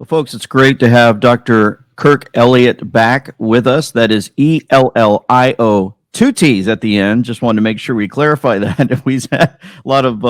Well, folks, it's great to have Dr. Kirk Elliott back with us. That is Ellio, two T's at the end. Just wanted to make sure we clarify that. We had a lot of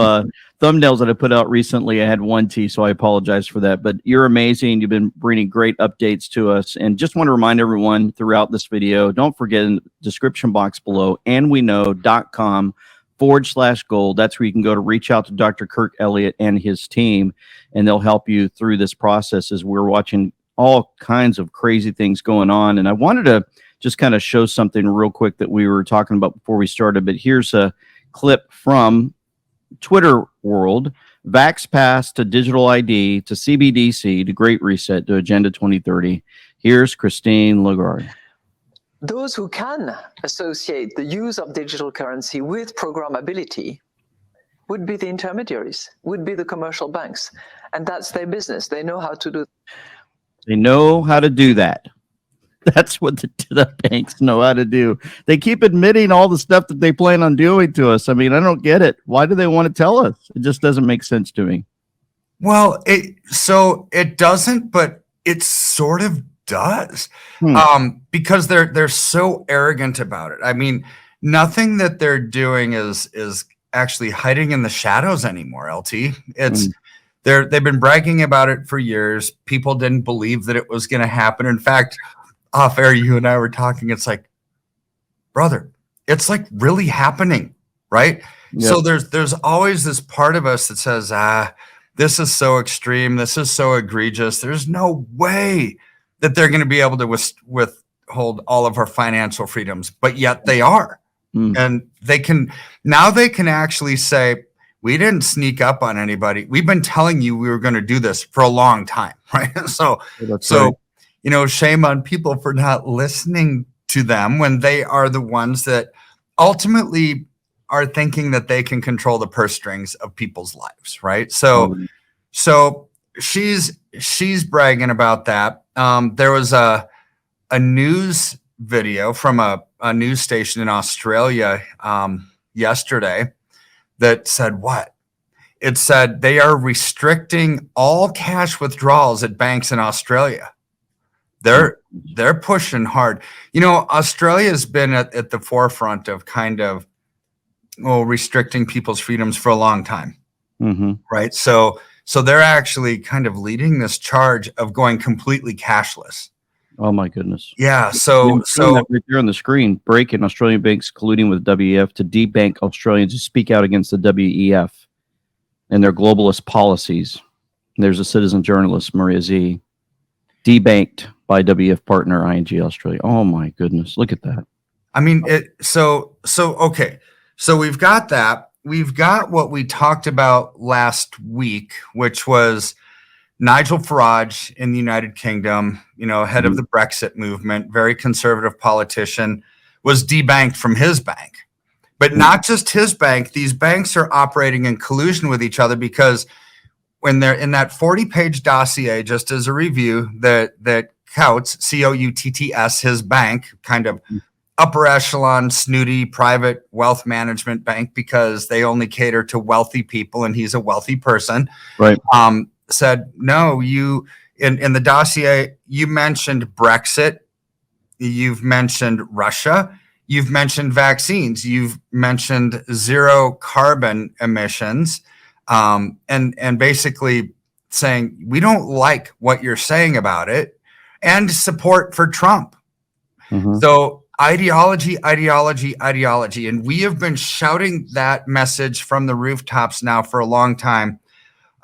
thumbnails that I put out recently. I had one T, so I apologize for that. But you're amazing. You've been bringing great updates to us. And just want to remind everyone throughout this video, don't forget in the description box below, andweknow.com/gold. That's where you can go to reach out to Dr. Kirk Elliott and his team, and they'll help you through this process as we're watching all kinds of crazy things going on. And I wanted to just kind of show something real quick that we were talking about before we started, but here's a clip from Twitter world. Vax Pass to digital ID to CBDC to Great Reset to Agenda 2030. Here's Christine Lagarde. Those who can associate the use of digital currency with programmability would be the intermediaries, would be the commercial banks. And that's their business. They know how to do. They know how to do that. That's what the banks know how to do. They keep admitting all the stuff that they plan on doing to us. I mean, I don't get it. Why do they want to tell us? It just doesn't make sense to me. Well, it doesn't, but it sort of does. Because they're so arrogant about it. I mean, nothing that they're doing is actually hiding in the shadows anymore, LT. It's they've been bragging about it for years. People didn't believe that it was going to happen. In fact, off air, you and I were talking. It's like, brother, it's like really happening, right? Yep. So there's always this part of us that says, this is so extreme. This is so egregious. There's no way that they're going to be able to withhold all of our financial freedoms, but yet they are. And they can actually say, we didn't sneak up on anybody. We've been telling you we were going to do this for a long time, right? So right. You know, shame on people for not listening to them when they are the ones that ultimately are thinking that they can control the purse strings of people's lives, right? So she's bragging about that. There was a news video from a news station in Australia yesterday that said what? It said they are restricting all cash withdrawals at banks in Australia. They're pushing hard. You know, Australia's been at the forefront of kind of restricting people's freedoms for a long time, right? So they're actually kind of leading this charge of going completely cashless. Oh my goodness! Yeah. So right there on the screen, breaking Australian banks colluding with WEF to debank Australians who speak out against the WEF and their globalist policies. And there's a citizen journalist, Maria Z, debanked by WEF partner ING Australia. Oh my goodness! Look at that. I mean, okay. So we've got that. We've got what we talked about last week, which was Nigel Farage in the United Kingdom, you know, head of the Brexit movement, very conservative politician, was debanked from his bank. But not just his bank. These banks are operating in collusion with each other because when they're in that 40-page dossier, just as a review, that Coutts, Coutts, his bank, kind of upper echelon, snooty, private wealth management bank because they only cater to wealthy people and he's a wealthy person. Right. Said, no, you in the dossier, you mentioned Brexit, you've mentioned Russia, you've mentioned vaccines, you've mentioned zero carbon emissions, and basically saying we don't like what you're saying about it, and support for Trump. So ideology, and we have been shouting that message from the rooftops now for a long time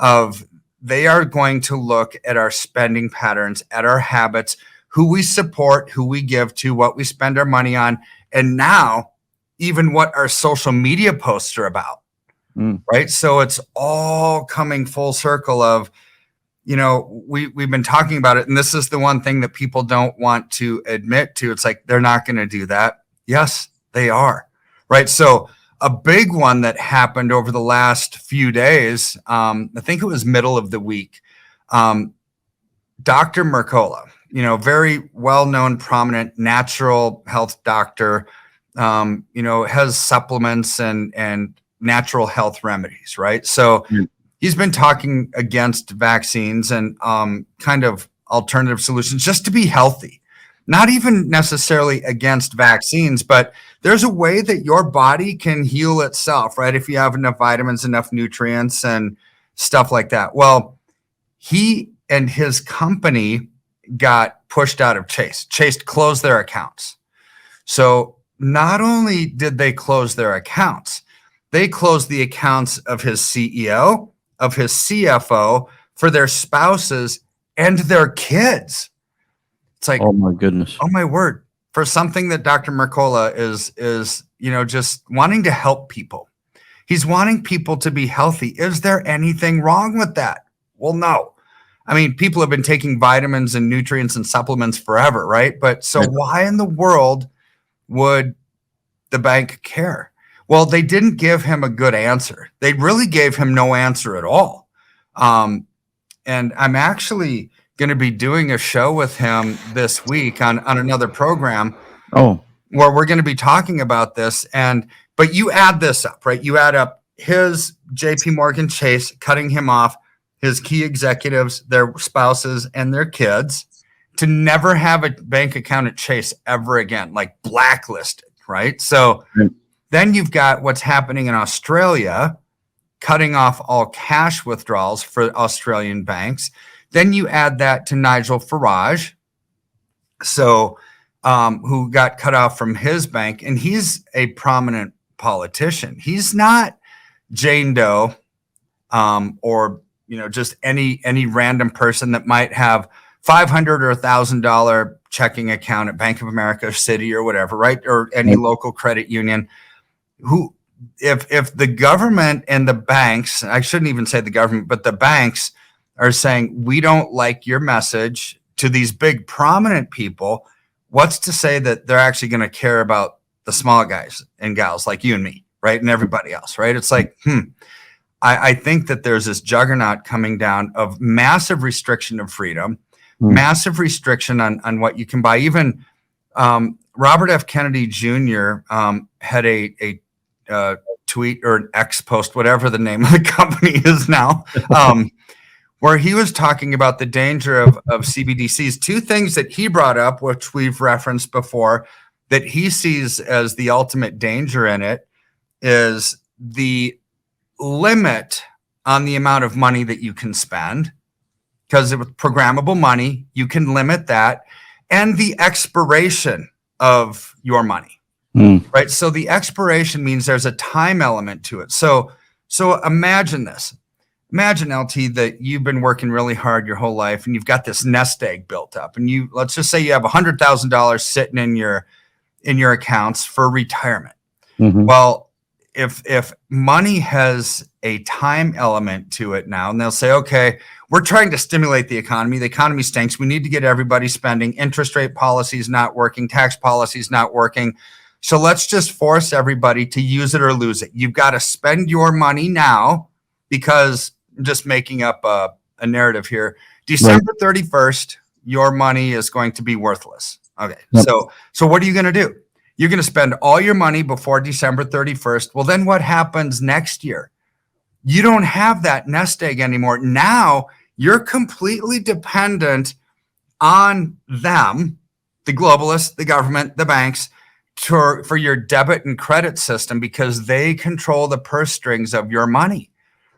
of they are going to look at our spending patterns, at our habits, who we support, who we give to, what we spend our money on, and now even what our social media posts are about, right? So it's all coming full circle of, you know, we've been talking about it, and this is the one thing that people don't want to admit to. It's like, they're not going to do that. Yes, they are, right? So a big one that happened over the last few days, I think it was middle of the week, Dr. Mercola, you know, very well-known, prominent natural health doctor, you know, has supplements and natural health remedies, right? So he's been talking against vaccines and kind of alternative solutions just to be healthy. Not even necessarily against vaccines, but there's a way that your body can heal itself, right? If you have enough vitamins, enough nutrients and stuff like that. Well, he and his company got pushed out of Chase. Chase closed their accounts. So not only did they close their accounts, they closed the accounts of his CEO, of his CFO, for their spouses and their kids. It's like, oh my goodness. Oh my word. For something that Dr. Mercola is, just wanting to help people. He's wanting people to be healthy. Is there anything wrong with that? Well, no. I mean, people have been taking vitamins and nutrients and supplements forever, right? But so why in the world would the bank care? Well, they didn't give him a good answer. They really gave him no answer at all. And I'm actually going to be doing a show with him this week on another program. Oh, where we're going to be talking about this. But you add this up, right? You add up his JP Morgan Chase cutting him off, his key executives, their spouses, and their kids to never have a bank account at Chase ever again, like blacklisted, right? So then you've got what's happening in Australia, cutting off all cash withdrawals for Australian banks. Then you add that to Nigel Farage, who got cut off from his bank, and he's a prominent politician. He's not Jane Doe, or just any random person that might have $500 or $1,000 checking account at Bank of America, Citi, or whatever, right? Or any local credit union. Who, if the government and the banks, I shouldn't even say the government, but the banks are saying, we don't like your message to these big prominent people, what's to say that they're actually going to care about the small guys and gals like you and me, right? And everybody else, right? It's like, I think that there's this juggernaut coming down of massive restriction of freedom, massive restriction on what you can buy. Even Robert F. Kennedy Jr. Had a tweet or an X post, whatever the name of the company is now, where he was talking about the danger of CBDCs. Two things that he brought up, which we've referenced before, that he sees as the ultimate danger in it, is the limit on the amount of money that you can spend, because with programmable money, you can limit that, and the expiration of your money, right? So the expiration means there's a time element to it. So imagine this. Imagine, LT, that you've been working really hard your whole life and you've got this nest egg built up, and let's just say you have $100,000 sitting in your accounts for retirement. Well, if money has a time element to it now, and they'll say, okay, we're trying to stimulate the economy stinks, we need to get everybody spending, interest rate policy is not working, tax policy is not working, so let's just force everybody to use it or lose it. You've got to spend your money now, because I'm just making up a narrative here. December 31st, your money is going to be worthless. Okay. So what are you going to do? You're going to spend all your money before December 31st. Well, then what happens next year? You don't have that nest egg anymore. Now you're completely dependent on them, the globalists, the government, the banks, for your debit and credit system, because they control the purse strings of your money.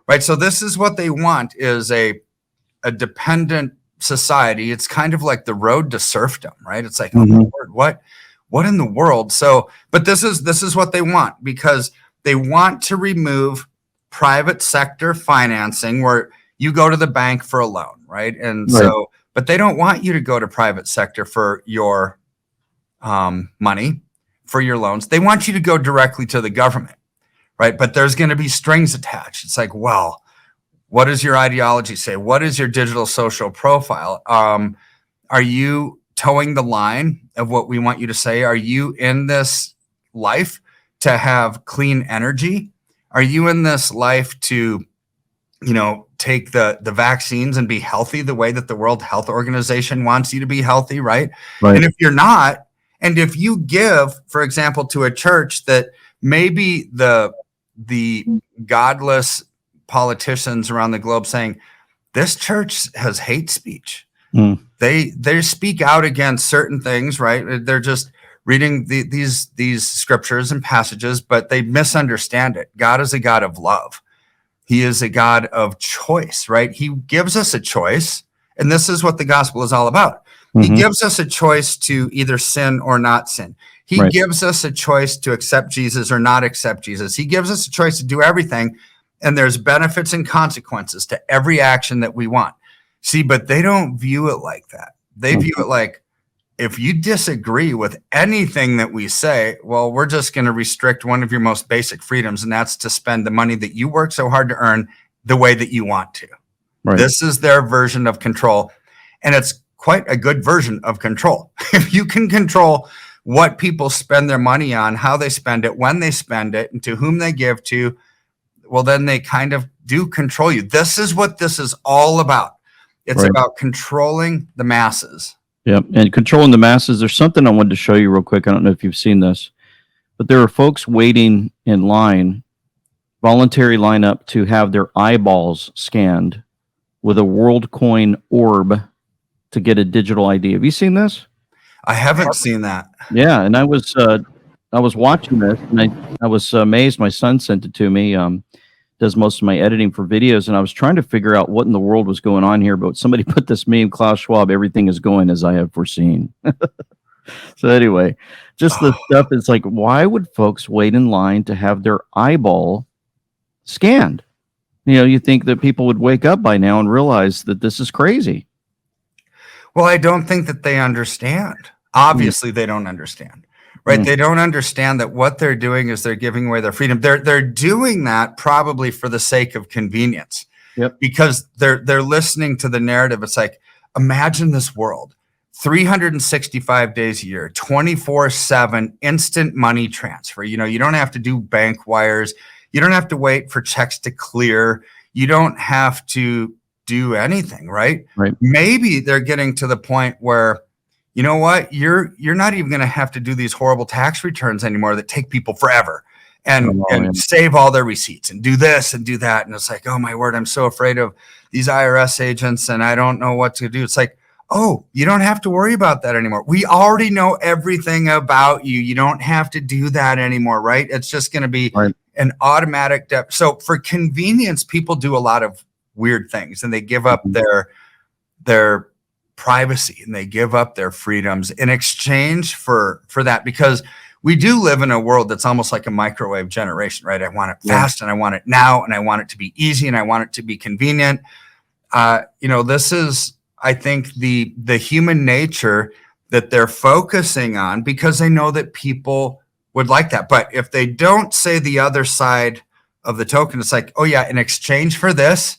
Right. So this is what they want, is a dependent society. It's kind of like the road to serfdom, right? It's like, oh my word, what in the world? So, but this is what they want, because they want to remove private sector financing, where you go to the bank for a loan, right? And so, but they don't want you to go to private sector for your money, for your loans. They want you to go directly to the government. Right. But there's going to be strings attached. It's like, well, what does your ideology say? What is your digital social profile? Are you towing the line of what we want you to say? Are you in this life to have clean energy? Are you in this life to, take the vaccines and be healthy the way that the World Health Organization wants you to be healthy? Right. And if you're not, and if you give, for example, to a church that maybe the godless politicians around the globe saying this church has hate speech. They speak out against certain things, right? They're just reading these scriptures and passages, but they misunderstand it. God is a God of love. He is a God of choice, right? He gives us a choice, and this is what the gospel is all about. He gives us a choice to either sin or not sin. He gives us a choice to accept Jesus or not accept Jesus. He gives us a choice to do everything, and there's benefits and consequences to every action that we want. See, but they don't view it like that. They view it like, if you disagree with anything that we say, well, we're just going to restrict one of your most basic freedoms, and that's to spend the money that you work so hard to earn the way that you want to. This is their version of control, and it's quite a good version of control. If you can control what people spend their money on, how they spend it, when they spend it, and to whom they give to, well, then they kind of do control you. This is what this is all about. It's about controlling the masses. Yeah, and controlling the masses. There's something I wanted to show you real quick. I don't know if you've seen this, but there are folks waiting in line, voluntary lineup, to have their eyeballs scanned with a WorldCoin orb to get a digital ID. Have you seen this? I haven't seen that. Yeah, and I was watching this, and I was amazed. My son sent it to me. Does most of my editing for videos, and I was trying to figure out what in the world was going on here, but somebody put this meme, Klaus Schwab, everything is going as I have foreseen. So anyway, just the stuff is like, why would folks wait in line to have their eyeball scanned? You know, you think that people would wake up by now and realize that this is crazy. Well, I don't think that they understand. Obviously, they don't understand. Right? They don't understand that what they're doing is they're giving away their freedom. They're doing that probably for the sake of convenience. Because they're listening to the narrative. It's like, imagine this world, 365 days a year, 24/7 instant money transfer. You know, you don't have to do bank wires. You don't have to wait for checks to clear. You don't have to do anything, right? Maybe they're getting to the point where, you know what? You're not even going to have to do these horrible tax returns anymore that take people forever and save all their receipts and do this and do that. And it's like, oh my word, I'm so afraid of these IRS agents and I don't know what to do. It's like, oh, you don't have to worry about that anymore. We already know everything about you. You don't have to do that anymore, right? It's just going to be an automatic depth. So for convenience, people do a lot of weird things and they give up their privacy and they give up their freedoms in exchange for that, because we do live in a world that's almost like a microwave generation, right? I want it fast and I want it now and I want it to be easy and I want it to be convenient. You know, this is, I think, the human nature that they're focusing on because they know that people would like that. But if they don't say the other side of the token, it's like, oh yeah, in exchange for this,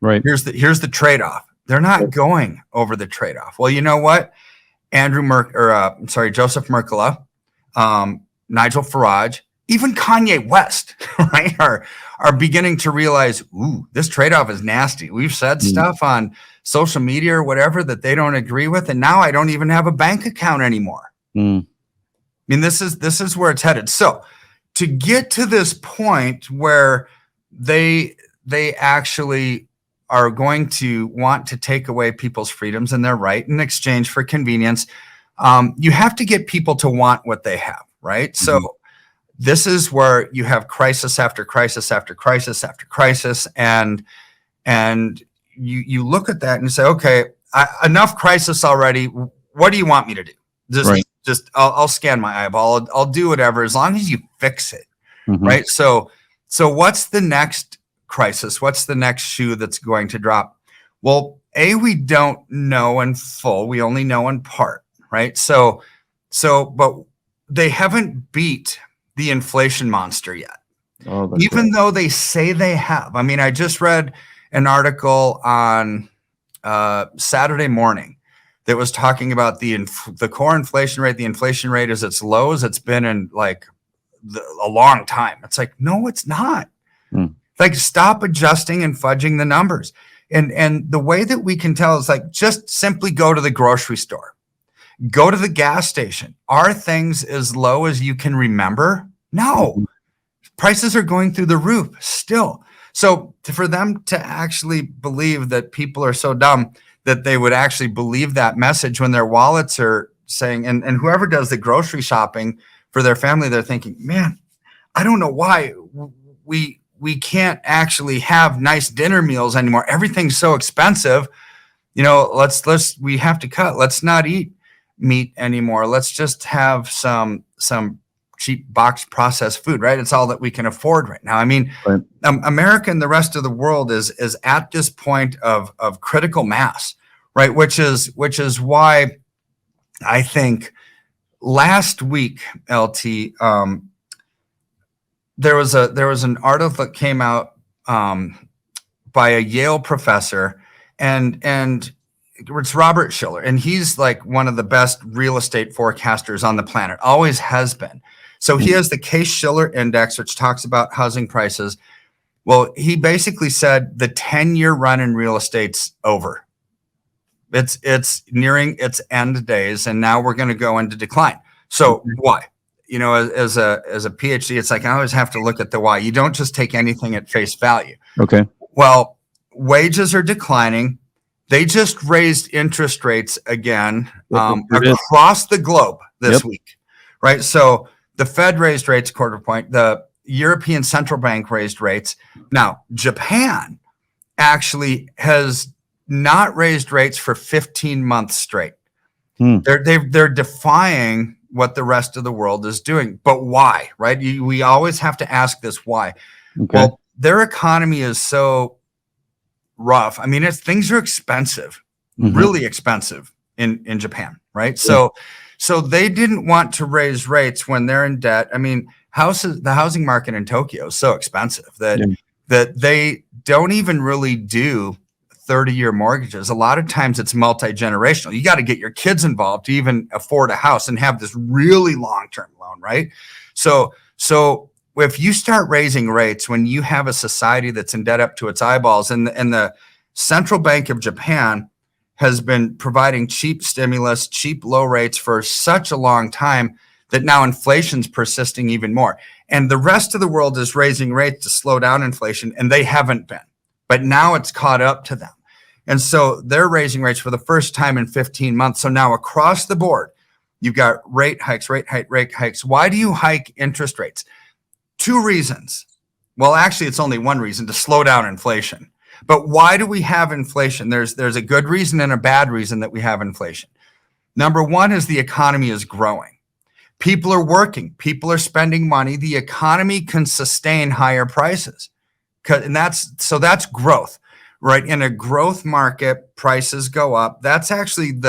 here's the trade-off. They're not going over the trade-off. Well, you know what? Joseph Mercola, Nigel Farage, even Kanye West, right, are beginning to realize, ooh, this trade-off is nasty. We've said stuff on social media or whatever that they don't agree with, and now I don't even have a bank account anymore. I mean, this is where it's headed. So to get to this point where they actually are going to want to take away people's freedoms and their right in exchange for convenience, you have to get people to want what they have, right? So this is where you have crisis after crisis after crisis after crisis, and you look at that and you say, okay, enough crisis already. What do you want me to do? Just I'll scan my eyeball. I'll do whatever as long as you fix it, right? So what's the next crisis? What's the next shoe that's going to drop? Well, we don't know in full. We only know in part, right? So, but they haven't beat the inflation monster yet, even though they say they have. I mean, I just read an article on Saturday morning that was talking about the core inflation rate. The inflation rate is its low as it's been in like a long time. It's like, no, it's not. Like, stop adjusting and fudging the numbers. And the way that we can tell is like, just simply go to the grocery store, go to the gas station. Are things as low as you can remember? No, prices are going through the roof still. So for them to actually believe that people are so dumb that they would actually believe that message when their wallets are saying, and whoever does the grocery shopping for their family, they're thinking, man, I don't know why we can't actually have nice dinner meals anymore. Everything's so expensive. You know, we have to cut. Let's not eat meat anymore. Let's just have some cheap box processed food, right? It's all that we can afford right now. I mean, Right. America and the rest of the world is at this point of critical mass, right? Which is why I think last week, LT, there was an article that came out by a Yale professor, and it's Robert Schiller, and he's like one of the best real estate forecasters on the planet, always has been. So he has the Case-Shiller Index, which talks about housing prices. Well, he basically said the 10-year run in real estate's over. It's nearing its end days, and now we're going to go into decline. So why? You know, as a PhD, it's like I always have to look at the why. You don't just take anything at face value. Okay. Well, wages are declining. They just raised interest rates again across the globe this week, right? So the Fed raised rates a quarter point. The European Central Bank raised rates. Now, Japan actually has not raised rates for 15 months straight. They're defying what the rest of the world is doing. But why, right? We always have to ask this why. Okay. Well, their economy is so rough. I mean, things are expensive, really expensive in Japan, right? Yeah. So they didn't want to raise rates when they're in debt. I mean, the housing market in Tokyo is so expensive that they don't even really do 30-year mortgages. A lot of times it's multi-generational. You got to get your kids involved to even afford a house and have this really long-term loan, right? So if you start raising rates when you have a society that's in debt up to its eyeballs, and the Central Bank of Japan has been providing cheap stimulus, cheap low rates for such a long time that now inflation's persisting even more. And the rest of the world is raising rates to slow down inflation, and they haven't been. But now it's caught up to them. And so they're raising rates for the first time in 15 months. So now across the board, you've got rate hikes. Why do you hike interest rates? 2 reasons. Well, actually, it's only 1 reason: to slow down inflation. But why do we have inflation? There's a good reason and a bad reason that we have inflation. Number 1 is the economy is growing. People are working. People are spending money. The economy can sustain higher prices. And that's growth, right? In a growth market, prices go up. That's actually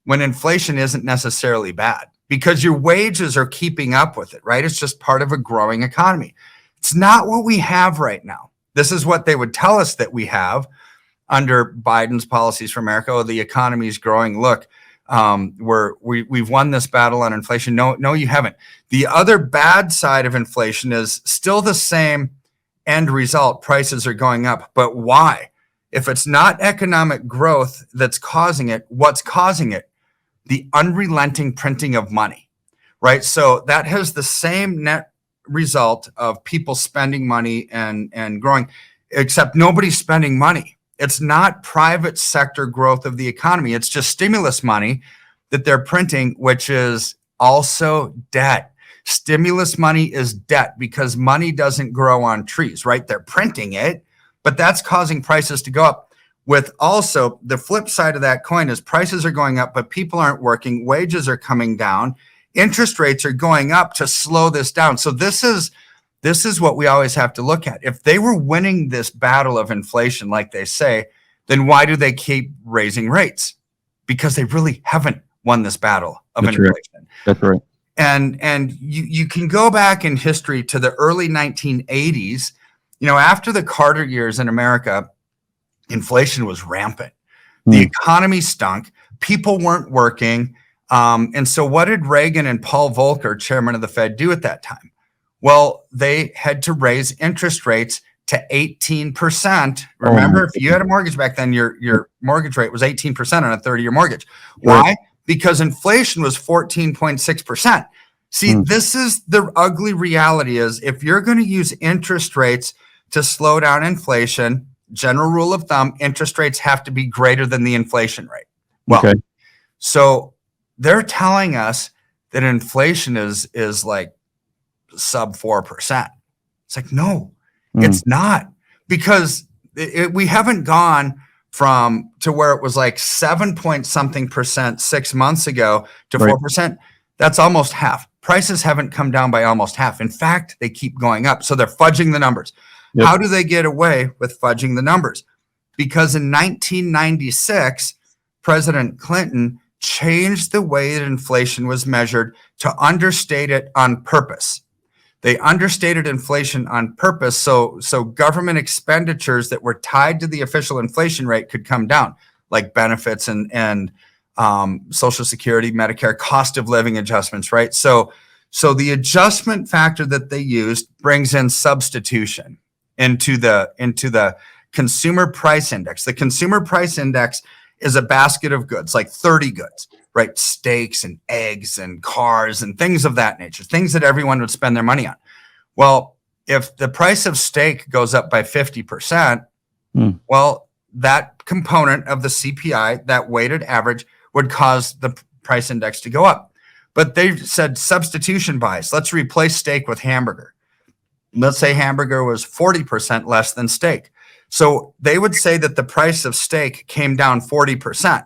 when inflation isn't necessarily bad, because your wages are keeping up with it, right? It's just part of a growing economy. It's not what we have right now. This is what they would tell us that we have under Biden's policies for America. Oh, the economy is growing. Look, we've won this battle on inflation. No, you haven't. The other bad side of inflation is still the same end result. Prices are going up. But why? If it's not economic growth that's causing it, what's causing it? The unrelenting printing of money, right? So that has the same net result of people spending money and growing, except nobody's spending money. It's not private sector growth of the economy. It's just stimulus money that they're printing, which is also debt. Stimulus money is debt because money doesn't grow on trees, right? They're printing it, but that's causing prices to go up. With also the flip side of that coin is prices are going up, but people aren't working. Wages are coming down. Interest rates are going up to slow this down. So this is what we always have to look at. If they were winning this battle of inflation, like they say, then why do they keep raising rates? Because they really haven't won this battle of inflation. Right. That's right. And you can go back in history to the early 1980s. You know, after the Carter years in America, inflation was rampant. The economy stunk. People weren't working. And so what did Reagan and Paul Volcker, chairman of the Fed, do at that time? Well, they had to raise interest rates to 18%. Remember, if you had a mortgage back then, your mortgage rate was 18% on a 30-year mortgage. Why? Right. Because inflation was 14.6%. See, this is the ugly reality is if you're going to use interest rates to slow down inflation, general rule of thumb, interest rates have to be greater than the inflation rate. Well, Okay. so they're telling us that inflation is like sub 4%. It's like, no, it's not, because we haven't gone from to where it was like 7 point something percent 6 months ago to 4%. That's almost half. Prices haven't come down by almost half. In fact, they keep going up. So they're fudging the numbers. Yep. How do they get away with fudging the numbers? Because in 1996, President Clinton changed the way that inflation was measured to understate it on purpose. They understated inflation on purpose so government expenditures that were tied to the official inflation rate could come down, like benefits and Social Security, Medicare, cost of living adjustments, right? So the adjustment factor that they used brings in substitution into the consumer price index. The consumer price index is a basket of goods, like 30 goods, right? Steaks and eggs and cars and things of that nature, things that everyone would spend their money on. Well, if the price of steak goes up by 50%, well, that component of the CPI, that weighted average, would cause the price index to go up. But they've said substitution bias. Let's replace steak with hamburger. Let's say hamburger was 40% less than steak. So they would say that the price of steak came down 40%,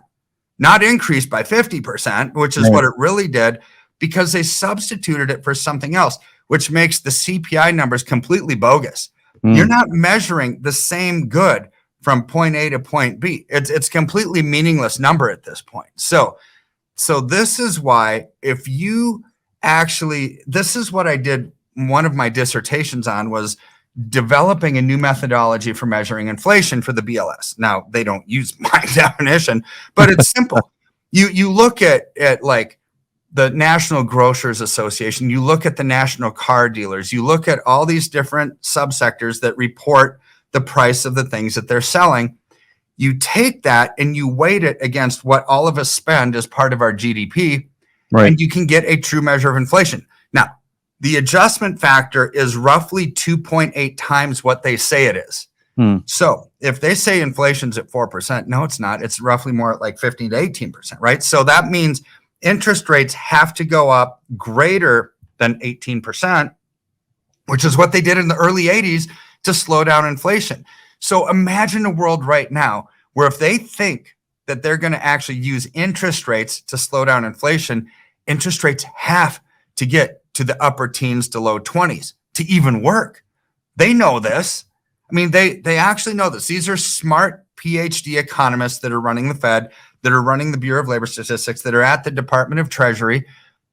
not increased by 50%, which is what it really did, because they substituted it for something else, which makes the CPI numbers completely bogus. You're not measuring the same good from point A to point B. It's completely meaningless number at this point. So this is why, if you actually, this is what I did. One of my dissertations on was developing a new methodology for measuring inflation for the BLS. Now, they don't use my definition, but it's simple. You look at like the National Grocers Association, you look at the national car dealers, you look at all these different subsectors that report the price of the things that they're selling. You take that and you weight it against what all of us spend as part of our GDP, and you can get a true measure of inflation. Now, the adjustment factor is roughly 2.8 times what they say it is. So if they say inflation's at 4%, no, it's not. It's roughly more at like 15 to 18%, right? So that means interest rates have to go up greater than 18%, which is what they did in the early 80s to slow down inflation. So imagine a world right now where if they think that they're going to actually use interest rates to slow down inflation, interest rates have to get to the upper teens to low 20s to even work. They know this. I mean, they actually know this. These are smart PhD economists that are running the Fed, that are running the Bureau of Labor Statistics, that are at the Department of Treasury.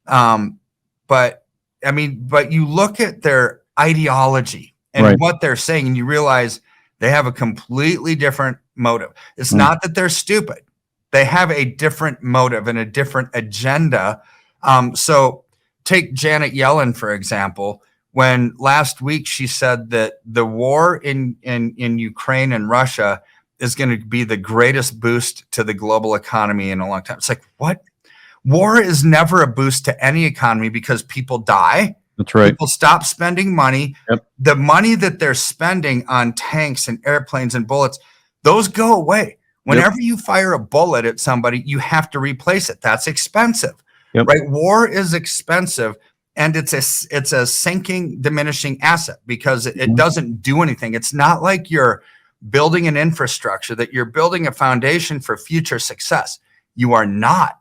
But you look at their ideology and what they're saying, and you realize they have a completely different motive. It's not that they're stupid. They have a different motive and a different agenda. So take Janet Yellen, for example, when last week she said that the war in Ukraine and Russia is going to be the greatest boost to the global economy in a long time. It's like, what? War is never a boost to any economy because people die. That's right. People stop spending money. The money that they're spending on tanks and airplanes and bullets, those go away. Whenever you fire a bullet at somebody, you have to replace it. That's expensive, right? War is expensive, and it's a sinking, diminishing asset because it doesn't do anything. It's not like you're building an infrastructure, that you're building a foundation for future success. You are not.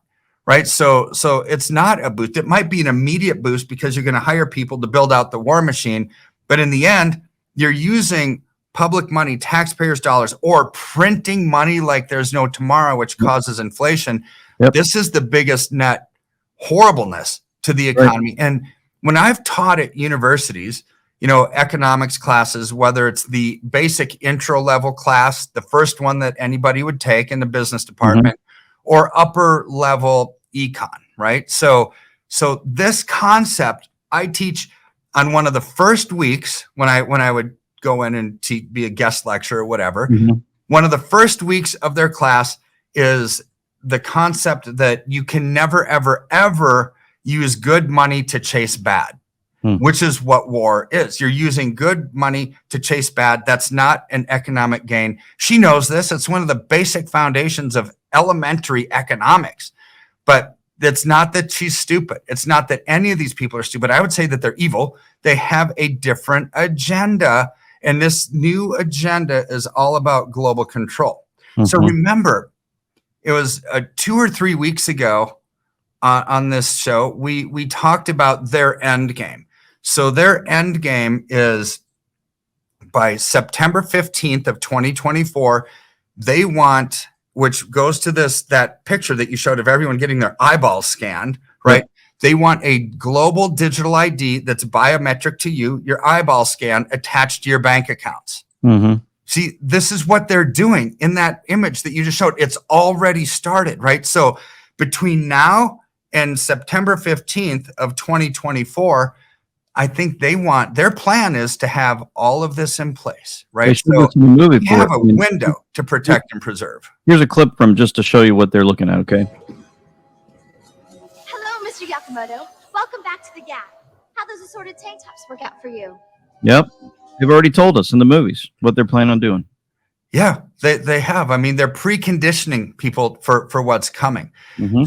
Right. So it's not a boost. It might be an immediate boost because you're going to hire people to build out the war machine. But in the end, you're using public money, taxpayers' dollars, or printing money like there's no tomorrow, which causes inflation. This is the biggest net horribleness to the economy. And when I've taught at universities, economics classes, whether it's the basic intro level class, the first one that anybody would take in the business department, or upper level econ, right? So this concept I teach on one of the first weeks when I would go in and be a guest lecturer or whatever. One of the first weeks of their class is the concept that you can never, ever, ever use good money to chase bad. which is what war is. You're using good money to chase bad. That's not an economic gain. She knows this. It's one of the basic foundations of elementary economics. But it's not that she's stupid. It's not that any of these people are stupid. I would say that they're evil. They have a different agenda. And this new agenda is all about global control. So remember, it was 2 or 3 weeks ago on this show, we talked about their end game. So their end game is by September 15th of 2024, they want, which goes to that picture that you showed of everyone getting their eyeballs scanned, right? They want a global digital ID that's biometric to you, your eyeball scan attached to your bank accounts. See, this is what they're doing in that image that you just showed. It's already started, right? So between now and September 15th of 2024, I think their plan is to have all of this in place, right? So we have a window to protect and preserve. Here's a clip from just to show you what they're looking at, okay? Hello, Mr. Yakamoto. Welcome back to the Gap. How those assorted tank tops work out for you? Yep. They've already told us in the movies what they're planning on doing. Yeah, they have. I mean, they're preconditioning people for what's coming.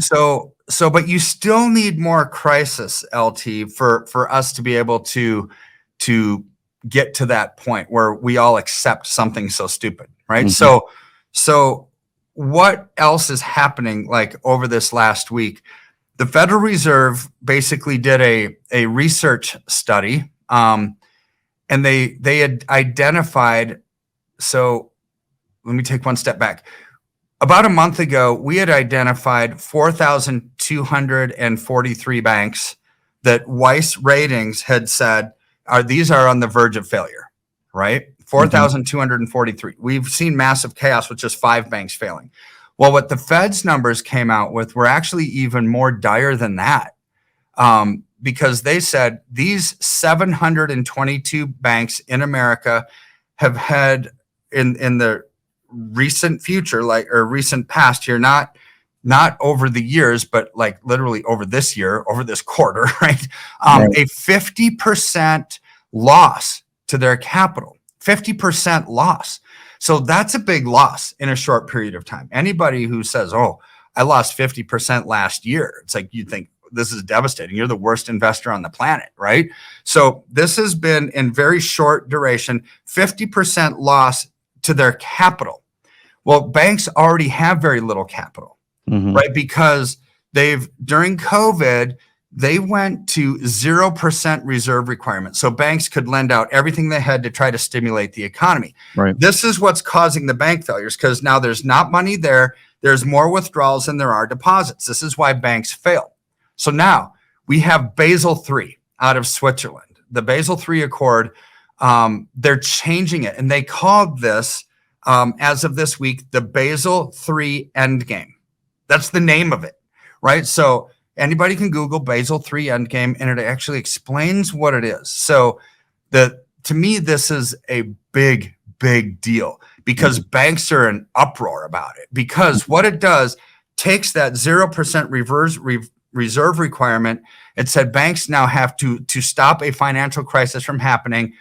So, but you still need more crisis, LT, for us to be able to get to that point where we all accept something so stupid, right? So what else is happening like over this last week? The Federal Reserve basically did a research study, and they had identified. So let me take one step back. About a month ago, we had identified 4,243 banks that Weiss Ratings had said these are on the verge of failure, right? 4,243. We've seen massive chaos with just 5 banks failing. Well, what the Fed's numbers came out with were actually even more dire than that, because they said these 722 banks in America have had in the recent future, or recent past here, not over the years, but like literally over this year, over this quarter, right? A 50% loss to their capital, 50% loss. So that's a big loss in a short period of time. Anybody who says, oh, I lost 50% last year, it's like, you think this is devastating. You're the worst investor on the planet, right? So this has been in very short duration, 50% loss to their capital. Well, banks already have very little capital, right? Because during COVID, they went to 0% reserve requirement. So banks could lend out everything they had to try to stimulate the economy. Right. This is what's causing the bank failures, because now there's not money there. There's more withdrawals than there are deposits. This is why banks fail. So now we have Basel III out of Switzerland. The Basel III Accord, they're changing it. And they called this, as of this week, the Basel III Endgame. That's the name of it, right? So anybody can Google Basel III Endgame, and it actually explains what it is. So to me, this is a big, big deal, because banks are in uproar about it, because what it does takes that 0% reserve requirement. It said banks now have to stop a financial crisis from happening,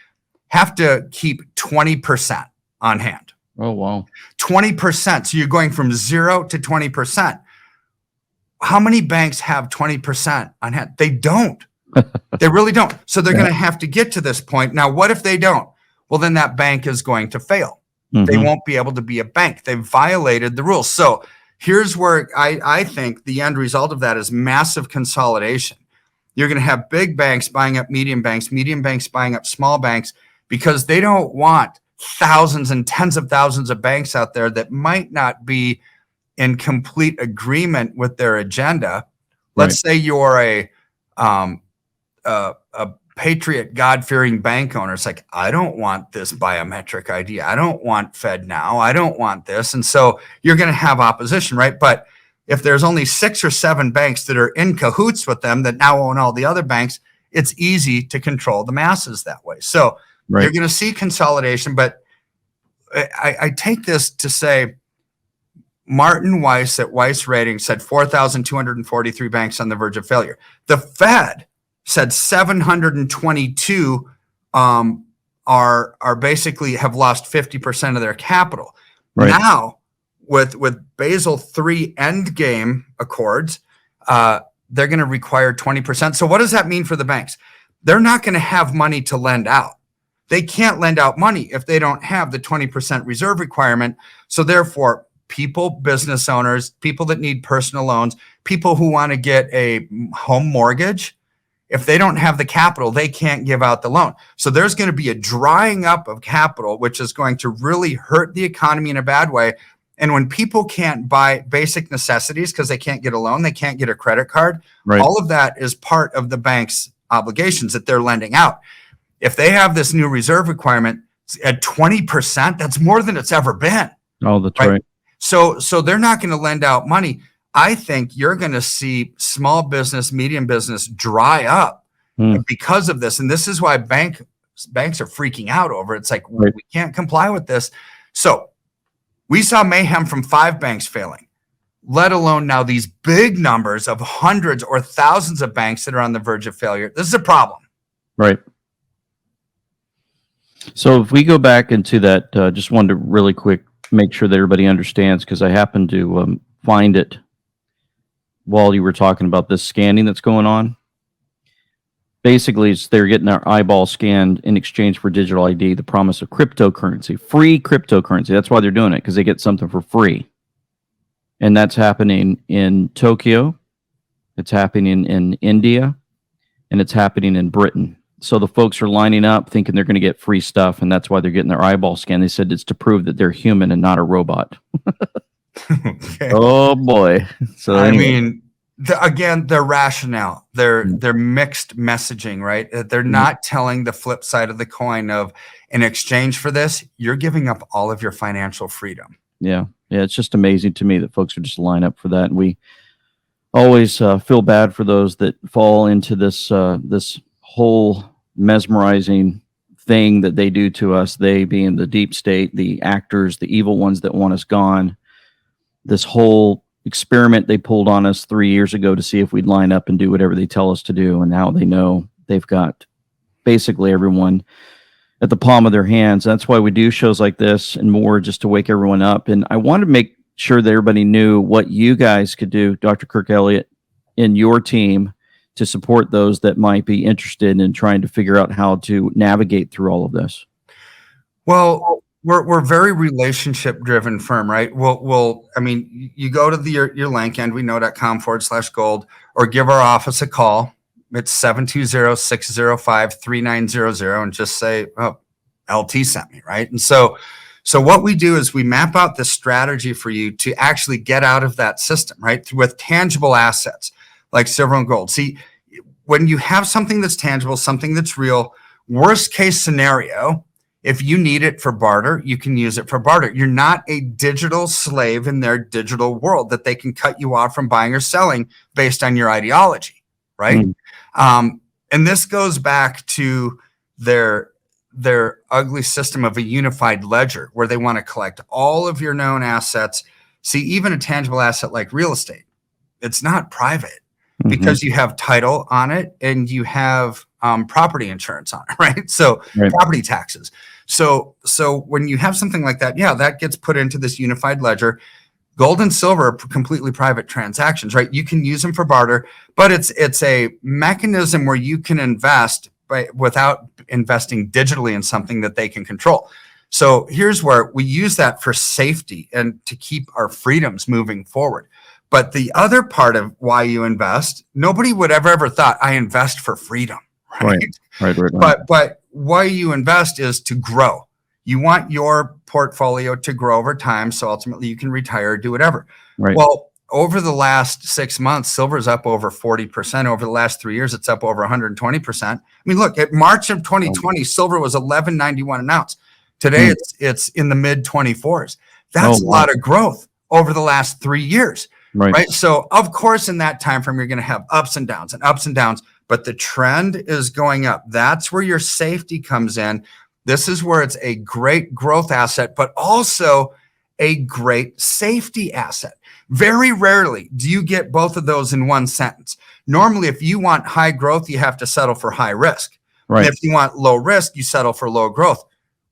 have to keep 20% on hand. Oh, wow. 20%. So you're going from 0 to 20%. How many banks have 20% on hand? They don't. They really don't. So they're going to have to get to this point. Now, what if they don't? Well, then that bank is going to fail. They won't be able to be a bank. They've violated the rules. So here's where I think the end result of that is massive consolidation. You're going to have big banks buying up medium banks buying up small banks, because they don't want thousands and tens of thousands of banks out there that might not be in complete agreement with their agenda. Let's say you're a patriot, God-fearing bank owner. It's like, I don't want this biometric ID. I don't want FedNow. I don't want this. And so you're going to have opposition, right? But if there's only 6 or 7 banks that are in cahoots with them that now own all the other banks, it's easy to control the masses that way. So you're going to see consolidation. But I take this to say, Martin Weiss at Weiss Ratings said 4,243 banks on the verge of failure. The Fed said 722 are basically have lost 50% of their capital. Right. Now, with Basel III endgame accords, they're going to require 20%. So what does that mean for the banks? They're not going to have money to lend out. They can't lend out money if they don't have the 20% reserve requirement. So therefore, people, business owners, people that need personal loans, people who want to get a home mortgage, if they don't have the capital, they can't give out the loan. So there's going to be a drying up of capital, which is going to really hurt the economy in a bad way. And when people can't buy basic necessities because they can't get a loan, they can't get a credit card, Right. all of that is part of the bank's obligations that they're lending out. If they have this new reserve requirement at 20%, that's more than it's ever been. Oh, that's right. So they're not going to lend out money. I think you're going to see small business, medium business dry up because of this. And this is why banks are freaking out over it. It's like, Right. we can't comply with this. So we saw mayhem from 5 banks failing, let alone now these big numbers of hundreds or thousands of banks that are on the verge of failure. This is a problem. Right. So if we go back into that, just wanted to really quick make sure that everybody understands, because I happened to find it while you were talking about this scanning that's going on. Basically, it's they're getting their eyeball scanned in exchange for digital ID, the promise of cryptocurrency, free cryptocurrency. That's why they're doing it, because they get something for free. And that's happening in Tokyo, it's happening in India, and it's happening in Britain. So the folks are lining up thinking they're going to get free stuff, and that's why they're getting their eyeball scanned. They said it's to prove that they're human and not a robot. Okay. Oh boy. So I anyway. mean, again, their rationale, their mixed messaging, right? They're not telling the flip side of the coin of, in exchange for this, you're giving up all of your financial freedom. Yeah. It's just amazing to me that folks are just line up for that. And we always feel bad for those that fall into this this whole mesmerizing thing that they do to us, they being the deep state, the actors, the evil ones that want us gone. This whole experiment they pulled on us 3 years ago to see if we'd line up and do whatever they tell us to do. And now they know they've got basically everyone at the palm of their hands. That's why we do shows like this and more, just to wake everyone up. And I wanted to make sure that everybody knew what you guys could do, Dr. Kirk Elliott, in your team to support those that might be interested in trying to figure out how to navigate through all of this. Well, we're very relationship driven firm, right? We'll I mean, you go to your link, andweknow.com/gold, or give our office a call. It's 720-605-3900, and just say, oh, LT sent me, right? And so what we do is we map out the strategy for you to actually get out of that system, right? With tangible assets like silver and gold. See, when you have something that's tangible, something that's real, worst case scenario, if you need it for barter, you can use it for barter. You're not a digital slave in their digital world that they can cut you off from buying or selling based on your ideology, right? And this goes back to their ugly system of a unified ledger where they want to collect all of your known assets. See, even a tangible asset like real estate, it's not private because you have title on it and you have property insurance on it, right? So property taxes. So when you have something like that, yeah, that gets put into this unified ledger. Gold and silver are completely private transactions, right? You can use them for barter, but it's a mechanism where you can invest without investing digitally in something that they can control. So here's where we use that for safety and to keep our freedoms moving forward. But the other part of why you invest, nobody would ever thought I invest for freedom, right? Right. But why you invest is to grow. You want your portfolio to grow over time, so ultimately you can retire or do whatever. Right. Well, over the last 6 months, silver is up over 40%. Over the last 3 years, it's up over 120%. I mean, look, at March of 2020, silver was $11.91 an ounce. Today, it's in the mid 24s. That's a lot of growth over the last 3 years. Right. So, of course, in that time frame, you're going to have ups and downs, but the trend is going up. That's where your safety comes in. This is where it's a great growth asset, but also a great safety asset. Very rarely do you get both of those in one sentence. Normally, if you want high growth, you have to settle for high risk. Right. And if you want low risk, you settle for low growth.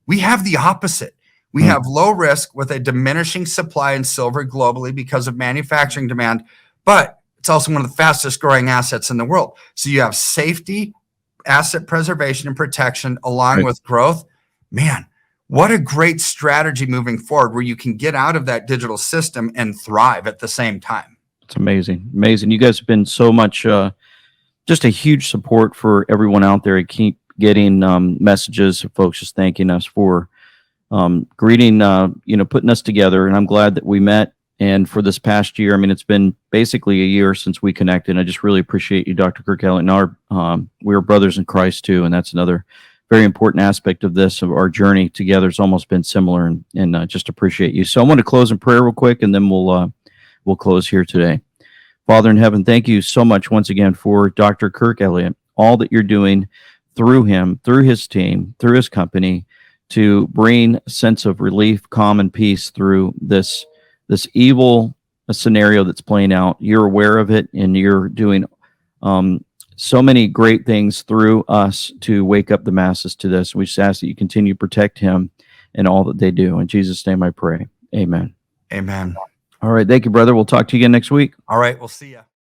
We have the opposite. We have low risk with a diminishing supply in silver globally because of manufacturing demand, but it's also one of the fastest growing assets in the world. So you have safety, asset preservation and protection along with growth. Man, what a great strategy moving forward where you can get out of that digital system and thrive at the same time. It's amazing. Amazing. You guys have been so much, just a huge support for everyone out there. I keep getting messages of folks just thanking us for greeting, putting us together. And I'm glad that we met. And for this past year, I mean, it's been basically a year since we connected. And I just really appreciate you, Dr. Kirk Elliott. And we're brothers in Christ too. And that's another very important aspect of this, of our journey together. It's almost been similar, and just appreciate you. So I want to close in prayer real quick, and then we'll close here today. Father in heaven, thank you so much once again for Dr. Kirk Elliott, all that you're doing through him, through his team, through his company, to bring a sense of relief, calm, and peace through this evil scenario that's playing out. You're aware of it, and you're doing so many great things through us to wake up the masses to this. We just ask that you continue to protect him and all that they do. In Jesus' name I pray. Amen. Amen. All right. Thank you, brother. We'll talk to you again next week. All right. We'll see you.